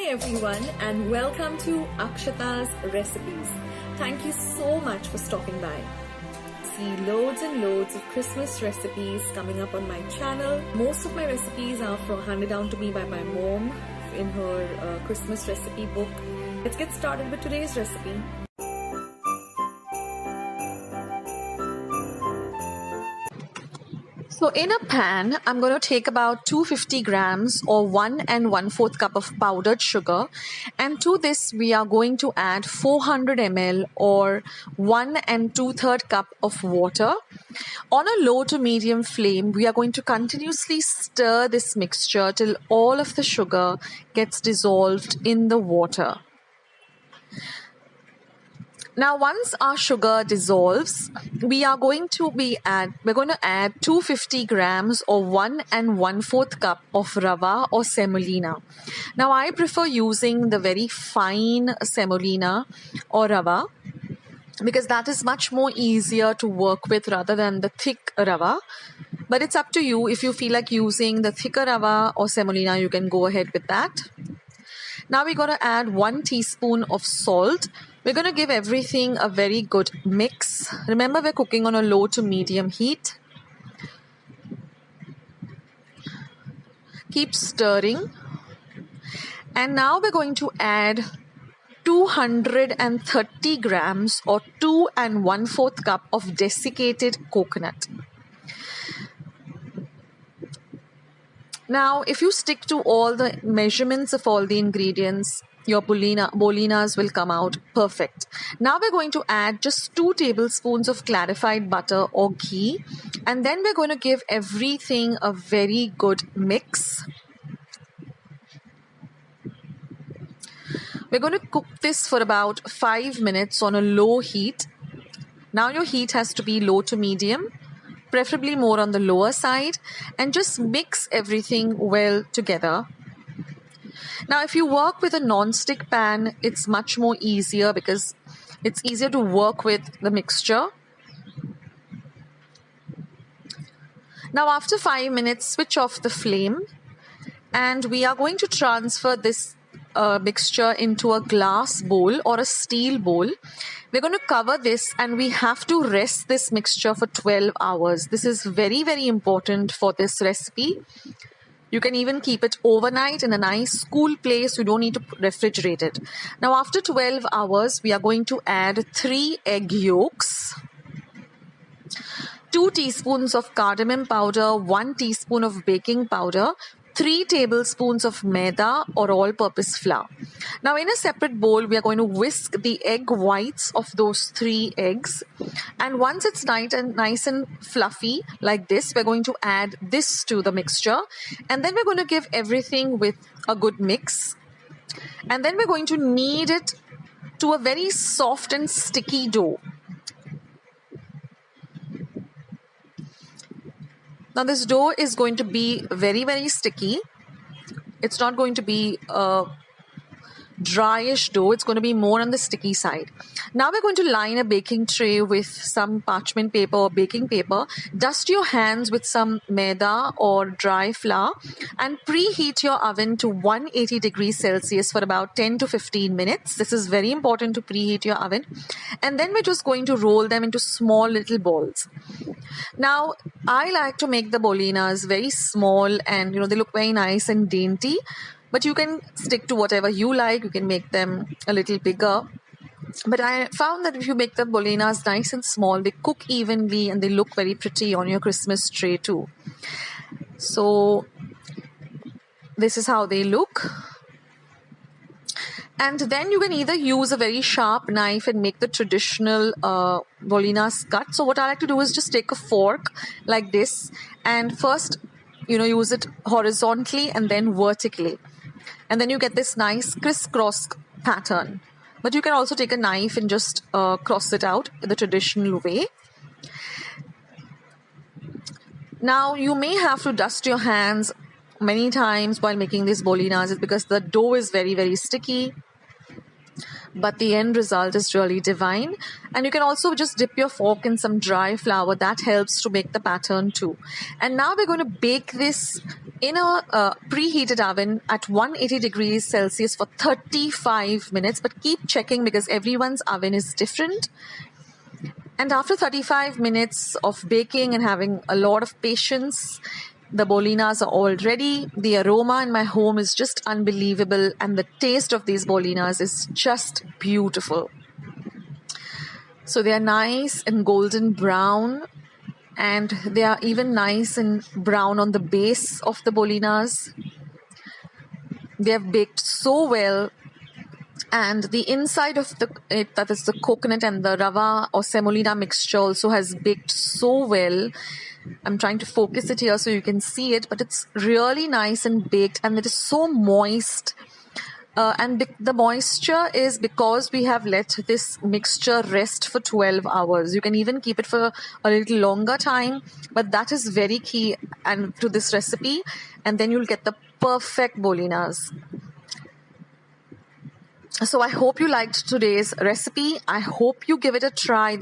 everyone and welcome to Akshata's Recipes. Thank you so much for stopping by. See loads and loads of Christmas recipes coming up on my channel. Most of my recipes are handed down to me by my mom in her Christmas recipe book. Let's get started with today's recipe. So in a pan, I'm going to take about 250 grams or 1 1/4 cup of powdered sugar. And to this, we are going to add 400 ml or 1 2/3 cup of water. On a low to medium flame, we are going to continuously stir this mixture till all of the sugar gets dissolved in the water. Now, once our sugar dissolves, we're going to add 250 grams or 1 1/4 cup of rawa or semolina. Now, I prefer using the very fine semolina or rawa because that is much more easier to work with rather than the thick rawa. But it's up to you. If you feel like using the thicker rawa or semolina, you can go ahead with that. Now we're going to add 1 teaspoon of salt. We're going to give everything a very good mix. Remember, we're cooking on a low to medium heat. Keep stirring. And now we're going to add 230 grams or 2 1/4 cup of desiccated coconut. Now, if you stick to all the measurements of all the ingredients, your bolinas will come out perfect. Now we're going to add just 2 tablespoons of clarified butter or ghee, and then we're going to give everything a very good mix. We're going to cook this for about 5 minutes on a low heat. Now your heat has to be low to medium, preferably more on the lower side, and just mix everything well together. Now, if you work with a non-stick pan, it's much more easier because it's easier to work with the mixture. Now, after 5 minutes, switch off the flame, and we are going to transfer this mixture into a glass bowl or a steel bowl. We're going to cover this and we have to rest this mixture for 12 hours. This is very, very important for this recipe. You can even keep it overnight in a nice cool place. You don't need to refrigerate it. Now, after 12 hours, we are going to add 3 egg yolks, 2 teaspoons of cardamom powder, 1 teaspoon of baking powder, 3 tablespoons of maida or all-purpose flour. Now, in a separate bowl, we are going to whisk the egg whites of those 3 eggs. And once it's nice and fluffy like this, we're going to add this to the mixture. And then we're going to give everything with a good mix. And then we're going to knead it to a very soft and sticky dough. Now, this dough is going to be very, very sticky. It's not going to be a dryish dough. It's going to be more on the sticky side. Now we're going to line a baking tray with some parchment paper or baking paper. Dust your hands with some maida or dry flour and preheat your oven to 180 degrees Celsius for about 10 to 15 minutes. This is very important to preheat your oven. And then we're just going to roll them into small little balls. Now, I like to make the bolinas very small and they look very nice and dainty. But you can stick to whatever you like. You can make them a little bigger. But I found that if you make the bolinas nice and small, they cook evenly and they look very pretty on your Christmas tray too. So this is how they look. And then you can either use a very sharp knife and make the traditional bolinas cut. So what I like to do is just take a fork like this and first, use it horizontally and then vertically. And then you get this nice crisscross pattern. But you can also take a knife and just cross it out in the traditional way. Now, you may have to dust your hands many times while making these bolinas because the dough is very, very sticky. but the end result is really divine. And you can also just dip your fork in some dry flour. That helps to make the pattern too. And now we're going to bake this in a preheated oven at 180 degrees Celsius for 35 minutes, but keep checking because everyone's oven is different. And after 35 minutes of baking and having a lot of patience, the bolinas are all ready. The aroma in my home is just unbelievable, and the taste of these bolinas is just beautiful. So they are nice and golden brown, and they are even nice and brown on the base of the bolinas. They have baked so well, and the inside of it, that is the coconut and the rawa or semolina mixture, also has baked so well. I'm trying to focus it here so you can see it, but it's really nice and baked, and it is so moist. And the moisture is because we have let this mixture rest for 12 hours. You can even keep it for a little longer time, but that is very key and to this recipe, and then you'll get the perfect bolinas. So I hope you liked today's recipe. I hope you give it a try.